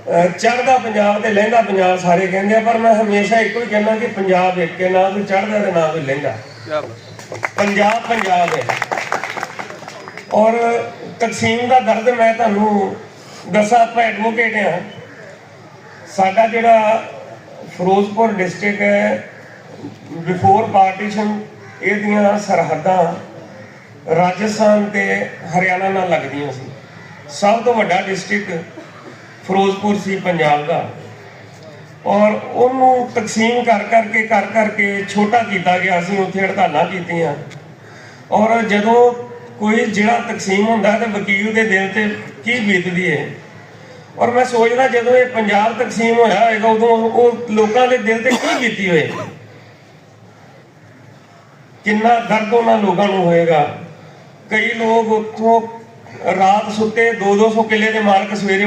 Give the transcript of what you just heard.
ਚੜ੍ਹਦਾ ਪੰਜਾਬ ਤੇ ਲਹਿੰਦਾ ਪੰਜਾਬ ਸਾਰੇ ਕਹਿੰਦੇ ਆ, ਪਰ ਮੈਂ ਹਮੇਸ਼ਾ ਇੱਕੋ ਹੀ ਕਹਿੰਦਾ ਕਿ ਪੰਜਾਬ ਇੱਕ ਹੈ, ਨਾ ਕੋਈ ਚੜ੍ਹਦਾ ਤੇ ਨਾ ਕੋਈ ਲਹਿੰਦਾ। ਪੰਜਾਬ ਪੰਜਾਬ ਹੈ। ਔਰ ਤਕਸੀਮ ਦਾ ਦਰਦ ਮੈਂ ਤੁਹਾਨੂੰ ਦੱਸਾਂ, ਆਪਾਂ ਐਡਵੋਕੇਟ ਹਾਂ। ਸਾਡਾ ਜਿਹੜਾ ਫਿਰੋਜ਼ਪੁਰ ਡਿਸਟ੍ਰਿਕਟ ਹੈ, ਬਿਫੋਰ ਪਾਰਟੀਸ਼ਨ ਇਹਦੀਆਂ ਸਰਹੱਦਾਂ ਰਾਜਸਥਾਨ ਤੇ ਹਰਿਆਣਾ ਨਾਲ ਲੱਗਦੀਆਂ ਸੀ। ਸਭ ਤੋਂ ਵੱਡਾ ਡਿਸਟ੍ਰਿਕਟ ਫਿਰੋਜ਼ਪੁਰ ਸੀ ਪੰਜਾਬ ਦਾ, ਔਰ ਉਹਨੂੰ ਤਕਸੀਮ ਕਰ ਕਰਕੇ ਛੋਟਾ ਕੀਤਾ ਗਿਆ ਸੀ। ਉੱਥੇ ਹੜਤਾਲਾਂ ਕੀਤੀਆਂ, ਔਰ ਜਦੋਂ ਕੋਈ ਜਿਹੜਾ ਤਕਸੀਮ ਹੁੰਦਾ ਤੇ ਵਕੀਲ ਦੇ ਦਿਲ ਤੇ ਕੀ ਬੀਤਦੀ ਹੈ। ਔਰ ਮੈਂ ਸੋਚਦਾ ਜਦੋਂ ਇਹ ਪੰਜਾਬ ਤਕਸੀਮ ਹੋਇਆ ਹੋਏਗਾ ਉਦੋਂ ਉਹ ਲੋਕਾਂ ਦੇ ਦਿਲ ਤੇ ਕੀ ਬੀਤੀ ਹੋਏ, ਕਿੰਨਾ ਦਰਦ ਉਹਨਾਂ ਲੋਕਾਂ ਨੂੰ ਹੋਏਗਾ। ਕਈ ਲੋਕ ਉੱਥੋਂ ਰਾਤ ਸੁੱਤੇ 200-200 ਕਿੱਲੇ ਦੇ ਮਾਲਕ ਸਵੇਰੇ